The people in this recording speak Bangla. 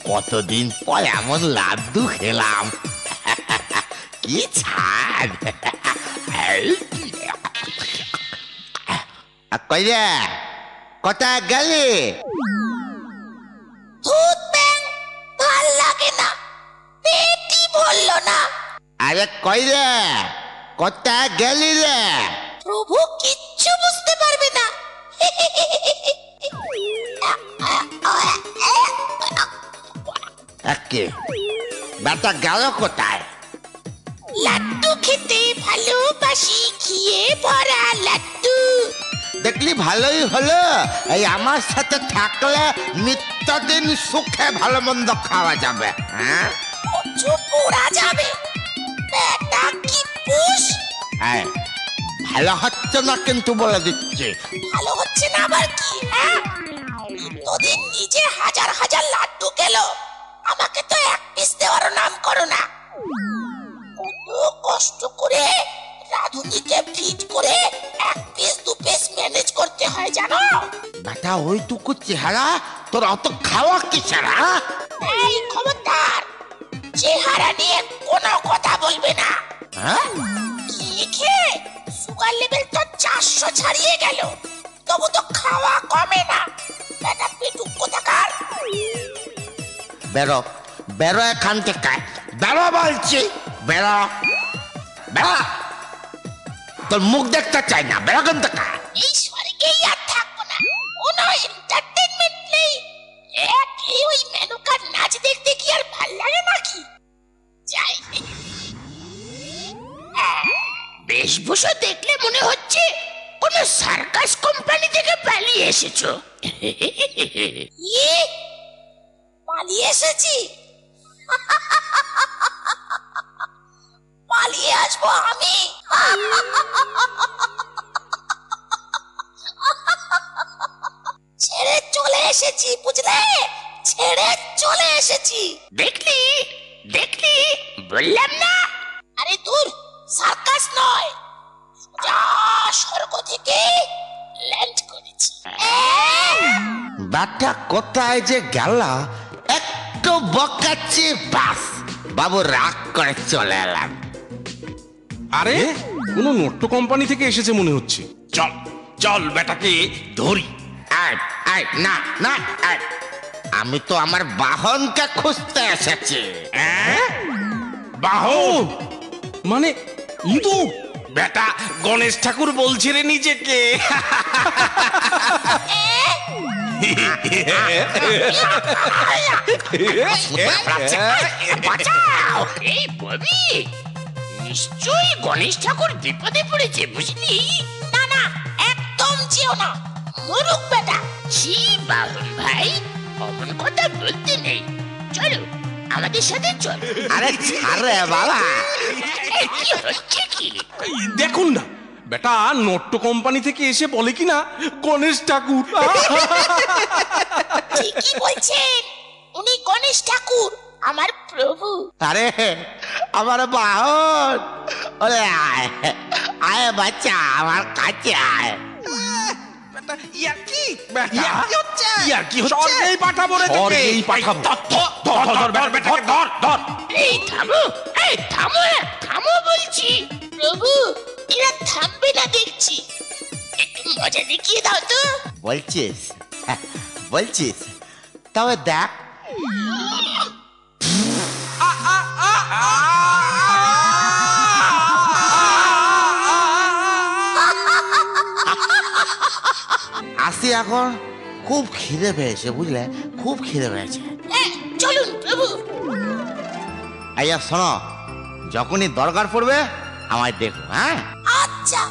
কতদিন পর এমন লাড্ডু খেলাম, কি ছাড়। কই রে, কোথায় গেলি? ভাল লাগে না, পেটই ভরলো না। আরে কই রে, কোথায় গেলি রে? প্রভু কিচ্ছু বুঝতে পারবে না। বেটা গেল কোথায়? লাড্ডু খেতে ভালোবাসি, ঘিয়ে ভরা লাড্ডু। দেখলি ভালোই হলো, এই আমার সাথে থাকলে নিত্যদিন সুখে ভালো মন্দ খাওয়া যাবে। হ্যাঁ, পড়া যাবে। বেটা কি পুষ? হ্যাঁ, ভালো হচ্ছে না কিন্তু বলে দিচ্ছি। ভালো হচ্ছে না আবার কি? নিত্যদিন নিজে হাজার হাজার লাড্ডু খেলো, আমাকে তো এক পিস দেওয়ার নাম করো না। কত কষ্ট করে রাধুনিকে ফিট করে এক পিস দু পিস ম্যানেজ করতে হয় জানো? বেটা ওইটুকু চেহারা তোর অত খাওয়া কিসের? এই খবরদার, চেহারা নিয়ে কোনো কথা বলবে না। হ্যাঁ, কি খেয়ে সুগার লেভেল তো 400 ছাড়িয়ে গেল, তবু তো খাওয়া কমে না। বেটা পেটুক কোথাকার। বেরো বেরো এখান থেকে, বেরো বলছি, বেরো বেরো। তোর মুখ দেখতে চাই না, বেরো এখান থেকে। এই স্বর্গেই আর থাকবো না, কোনো এন্টারটেইনমেন্ট নেই। একই ওই মেনুকার নাচ দেখতে কি আর ভাল লাগে নাকি? যাই, বেশভূষা দেখলে মনে হচ্ছে কোন সার্কাস কোম্পানি থেকে পালিয়ে এসেছো। পালিয়ে এসেছি? পালিয়ে আসবো আমি? ছেড়ে চলে এসেছি, বুঝলে? ছেড়ে চলে এসেছি। দেখলি দেখলি, বললাম না। আরে দূর, সার্কাস নয়, সোজা স্বর্গ থেকে ল্যান্ড করেছি। বাটা কোথায় যে গেল, একটু বকাচ্ছি বাস, বাবু রাগ করে চলে এলাম। আরে কোনো নট্য কোম্পানি থেকে এসেছে মনে হচ্ছে। চল চল বেটাকে ধরি। না না, আমি তো আমার বাহনকে খুঁজতে এসেছি। বাহন মানে ইঁদুর? বেটা গণেশ ঠাকুর বলছে রে নিজেকে। নিশ্চয়ই গণেশ ঠাকুর বিপদে পড়েছে, বুঝলি? না না, একদম যেও না, মরুক বেটা। ছি বাহন ভাই, অমন কথা বলতে নেই। চলো আমাদের সাথে চলো। আরে ছাড়ে বাবা, কি হচ্ছে কি? দেখুন না বেটা নট্য কোম্পানি থেকে এসে বলে কিনা গণেশ ঠাকুর। ঠিকই বলছেন, উনি গণেশ ঠাকুর, আমার প্রভু। আরে আমার বাহন, ওরে আয় আয় বাচ্চা, আমার কাছে আয়। এই থামো বলছি। প্রভু, এরা থামবে না দেখছি, একটু মজা দেখিয়ে দাও তো। বলছিস বলছিস, তবে দেখ। আসি এখন, খুব খিদে পেয়েছে বুঝলে, খুব খিদে পেয়েছে। চলুন প্রভু। আইয়া শোনো, যখনই দরকার পড়বে আমায় দেখো। হ্যাঁ আচ্ছা।